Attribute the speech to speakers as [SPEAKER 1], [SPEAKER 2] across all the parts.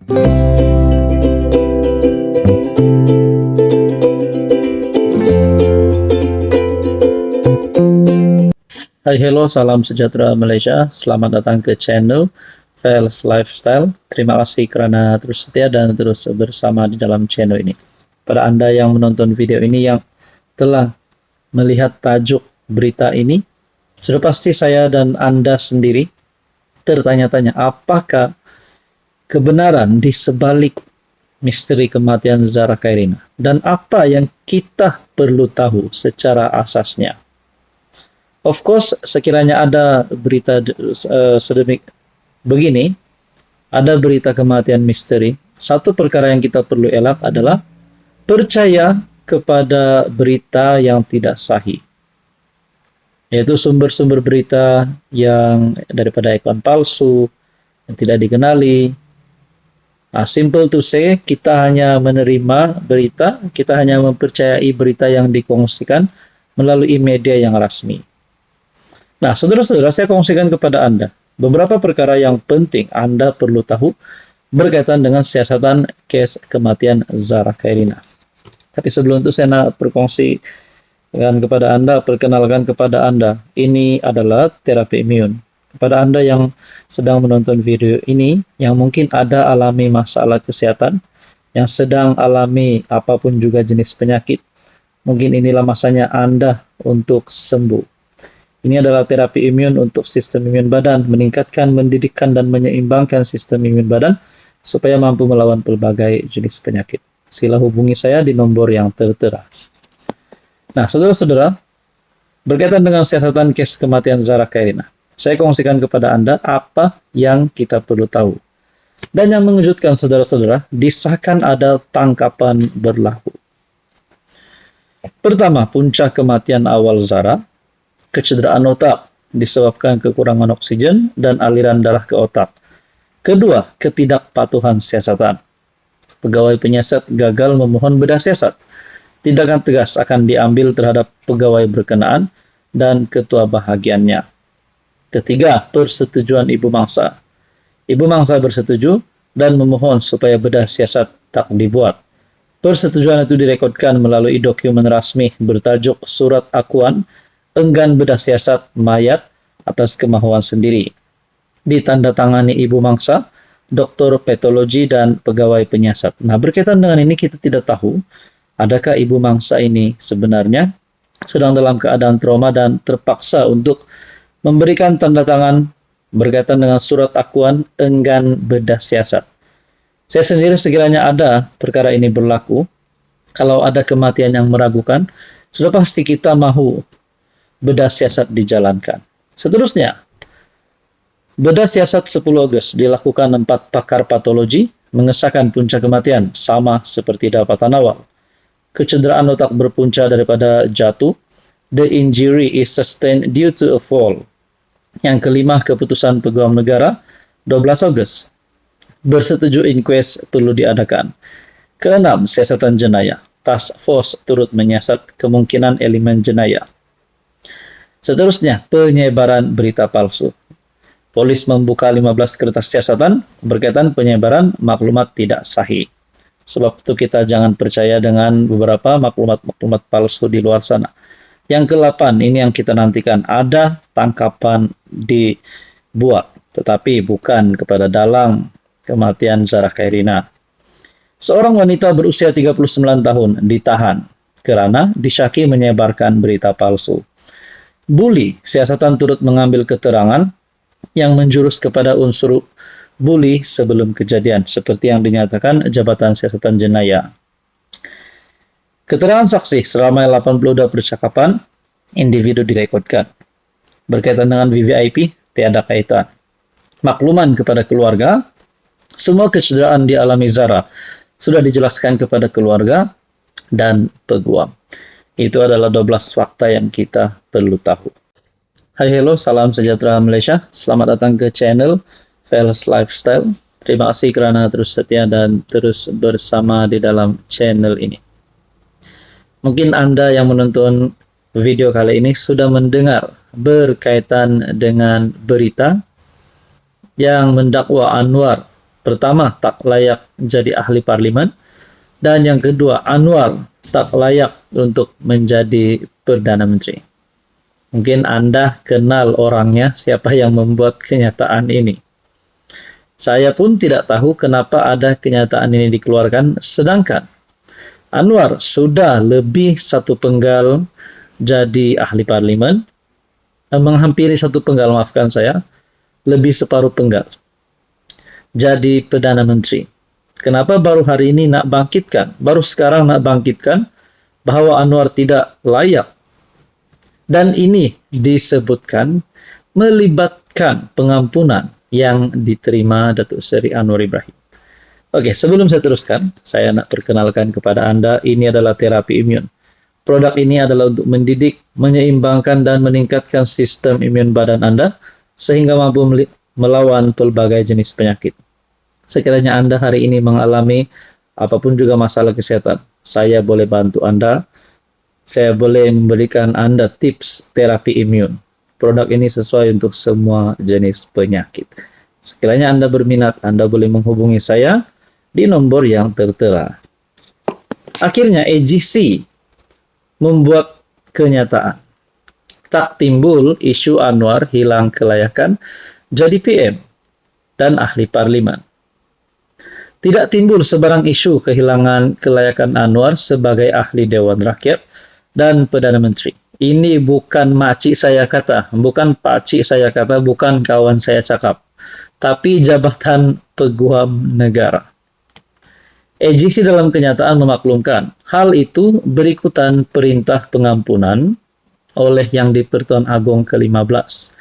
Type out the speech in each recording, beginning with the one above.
[SPEAKER 1] Hai, hello, salam sejahtera Malaysia. Selamat datang ke channel Fels Lifestyle. Terima kasih karena terus setia dan terus bersama di dalam channel ini. Pada Anda yang menonton video ini yang telah melihat tajuk berita ini, sudah pasti saya dan Anda sendiri tertanya-tanya apakah kebenaran di sebalik misteri kematian Zara Khairina dan apa yang kita perlu tahu secara asasnya. Of course, sekiranya ada berita begini, ada berita kematian misteri, satu perkara yang kita perlu elak adalah percaya kepada berita yang tidak sahih. Yaitu sumber-sumber berita yang daripada akun palsu, yang tidak dikenali. Simple to say, kita hanya menerima berita, kita hanya mempercayai berita yang dikongsikan melalui media yang resmi. Nah, saudara-saudara, saya kongsikan kepada Anda beberapa perkara yang penting Anda perlu tahu berkaitan dengan siasatan kes kematian Zara Khairina. Tapi sebelum itu saya nak berkongsi kepada Anda, perkenalkan kepada Anda, ini adalah terapi imun. Kepada Anda yang sedang menonton video ini, yang mungkin ada alami masalah kesehatan, yang sedang alami apapun juga jenis penyakit, mungkin inilah masanya Anda untuk sembuh. Ini adalah terapi imun untuk sistem imun badan, meningkatkan, mendidikkan, dan menyeimbangkan sistem imun badan supaya mampu melawan berbagai jenis penyakit. Sila hubungi saya di nomor yang tertera. Nah, saudara-saudara, berkaitan dengan siasatan kes kematian Zara Khairina, saya kongsikan kepada Anda apa yang kita perlu tahu. Dan yang mengejutkan saudara-saudara, disahkan ada tangkapan berlaku. Pertama, puncak kematian awal Zara, kecederaan otak disebabkan kekurangan oksigen dan aliran darah ke otak. Kedua, ketidakpatuhan siasatan. Pegawai penyiasat gagal memohon bedah siasat. Tindakan tegas akan diambil terhadap pegawai berkenaan dan ketua bahagiannya. Ketiga, persetujuan ibu mangsa. Ibu mangsa bersetuju dan memohon supaya bedah siasat tak dibuat. Persetujuan itu direkodkan melalui dokumen rasmi bertajuk Surat Akuan Enggan Bedah Siasat Mayat atas kemahuan sendiri. Ditandatangani ibu mangsa, dokter patologi, dan pegawai penyiasat. Nah, berkaitan dengan ini kita tidak tahu adakah ibu mangsa ini sebenarnya sedang dalam keadaan trauma dan terpaksa untuk memberikan tanda tangan berkaitan dengan surat akuan enggan bedah siasat. Saya sendiri sekiranya ada perkara ini berlaku, kalau ada kematian yang meragukan, sudah pasti kita mahu bedah siasat dijalankan. Seterusnya, bedah siasat 10 Ogos dilakukan 4 pakar patologi mengesahkan puncak kematian sama seperti dapatan awal. Kecederaan otak berpunca daripada jatuh. The injury is sustained due to a fall. Yang kelima, keputusan Peguam Negara 12 Ogos. Bersetuju inquest perlu diadakan. Keenam, siasatan jenayah. Task Force turut menyiasat kemungkinan elemen jenayah. Seterusnya, penyebaran berita palsu. Polis membuka 15 kertas siasatan berkaitan penyebaran maklumat tidak sahih. Sebab itu kita jangan percaya dengan beberapa maklumat-maklumat palsu di luar sana. Yang ke-8, ini yang kita nantikan, ada tangkapan dibuat, tetapi bukan kepada dalang kematian Zara Khairina. Seorang wanita berusia 39 tahun ditahan karena disyaki menyebarkan berita palsu. Bully, siasatan turut mengambil keterangan yang menjurus kepada unsur bully sebelum kejadian, seperti yang dinyatakan Jabatan Siasatan Jenayah. Keterangan saksi selama 82 percakapan, individu direkodkan. Berkaitan dengan VVIP, tiada kaitan. Makluman kepada keluarga, semua kecederaan dialami Zara sudah dijelaskan kepada keluarga dan peguam. Itu adalah 12 fakta yang kita perlu tahu. Hai, hello, salam sejahtera Malaysia. Selamat datang ke channel Fels Lifestyle. Terima kasih kerana terus setia dan terus bersama di dalam channel ini. Mungkin Anda yang menonton video kali ini sudah mendengar berkaitan dengan berita yang mendakwa Anwar Pertama, tak layak jadi ahli parlimen. Dan yang kedua, Anwar tak layak untuk menjadi Perdana Menteri. Mungkin Anda kenal orangnya, siapa yang membuat kenyataan ini. Saya pun tidak tahu kenapa ada kenyataan ini dikeluarkan, sedangkan Anwar sudah lebih satu penggal jadi ahli parlimen, menghampiri satu penggal, maafkan saya, lebih separuh penggal jadi Perdana Menteri. Kenapa baru hari ini nak bangkitkan? Baru sekarang nak bangkitkan bahwa Anwar tidak layak. Dan ini disebutkan melibatkan pengampunan yang diterima Datuk Seri Anwar Ibrahim. Oke, sebelum saya teruskan, saya nak perkenalkan kepada Anda, ini adalah terapi imun. Produk ini adalah untuk mendidik, menyeimbangkan, dan meningkatkan sistem imun badan Anda sehingga mampu melawan pelbagai jenis penyakit. Sekiranya Anda hari ini mengalami apapun juga masalah kesehatan, saya boleh bantu Anda. Saya boleh memberikan Anda tips terapi imun. Produk ini sesuai untuk semua jenis penyakit. Sekiranya Anda berminat, Anda boleh menghubungi saya di nomor yang tertera. Akhirnya AGC membuat kenyataan. Tak timbul isu Anwar hilang kelayakan jadi PM dan ahli parlimen. Tidak timbul sebarang isu kehilangan kelayakan Anwar sebagai ahli Dewan Rakyat dan Perdana Menteri. Ini bukan makcik saya kata, bukan pakcik saya kata, bukan kawan saya cakap, tapi Jabatan Peguam Negara. AGC dalam kenyataan memaklumkan hal itu berikutan perintah pengampunan oleh Yang di-Pertuan Agong ke-15,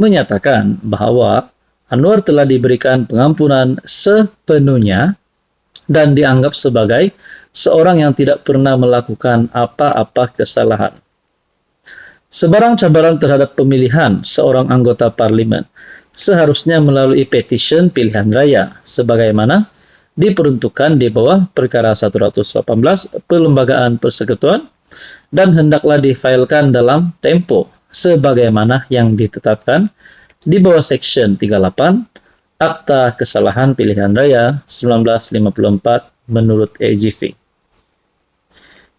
[SPEAKER 1] menyatakan bahwa Anwar telah diberikan pengampunan sepenuhnya dan dianggap sebagai seorang yang tidak pernah melakukan apa-apa kesalahan. Sebarang cabaran terhadap pemilihan seorang anggota parlimen seharusnya melalui petition pilihan raya sebagaimana diperuntukkan di bawah perkara 118 Perlembagaan Persekutuan dan hendaklah difailkan dalam tempo sebagaimana yang ditetapkan di bawah Section 38 Akta Kesalahan Pilihan Raya 1954 menurut AGC.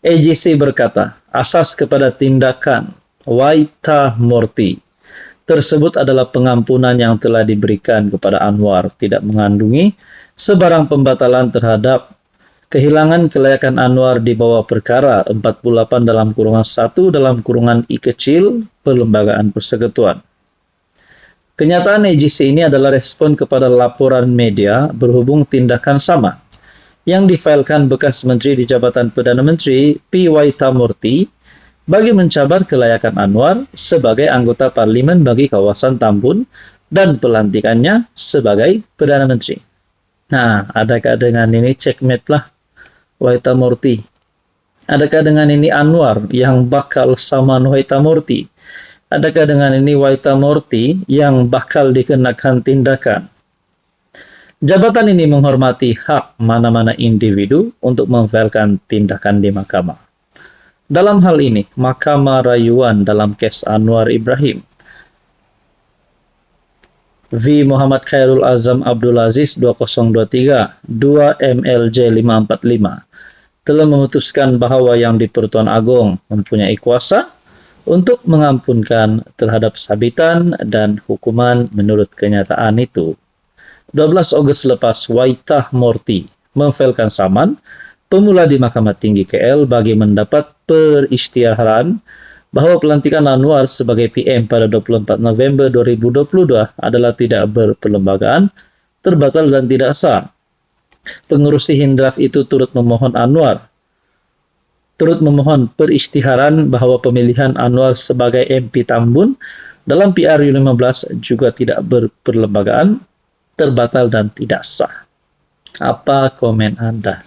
[SPEAKER 1] AGC berkata, asas kepada tindakan Waita Morti tersebut adalah pengampunan yang telah diberikan kepada Anwar tidak mengandungi sebarang pembatalan terhadap kehilangan kelayakan Anwar di bawah perkara 48 dalam kurungan 1 dalam kurungan I kecil Perlembagaan Persekutuan. Kenyataan AGC ini adalah respon kepada laporan media berhubung tindakan sama yang difailkan bekas Menteri di Jabatan Perdana Menteri P. Waita Morti bagi mencabar kelayakan Anwar sebagai anggota parlimen bagi kawasan Tambun dan pelantikannya sebagai Perdana Menteri. Nah, adakah dengan ini checkmate lah Waita Morti? Adakah dengan ini Anwar yang bakal sama Waita Morti? Adakah dengan ini Waita Morti yang bakal dikenakan tindakan? Jabatan ini menghormati hak mana-mana individu untuk memfailkan tindakan di mahkamah. Dalam hal ini, Mahkamah Rayuan dalam kes Anwar Ibrahim v. Muhammad Khairul Azam Abdul Aziz 2023 2 MLJ 545 telah memutuskan bahwa Yang di-Pertuan Agong mempunyai kuasa untuk mengampunkan terhadap sabitan dan hukuman menurut kenyataan itu. 12 Ogos lepas, Waita Morti memfailkan saman pemula di Mahkamah Tinggi KL bagi mendapat peristiharan bahwa pelantikan Anwar sebagai PM pada 24 November 2022 adalah tidak berperlembagaan, terbatal dan tidak sah. Pengurusi Hindraf itu turut memohon peristiharan bahwa pemilihan Anwar sebagai MP Tambun dalam PRU 15 juga tidak berperlembagaan, terbatal dan tidak sah. Apa komen Anda?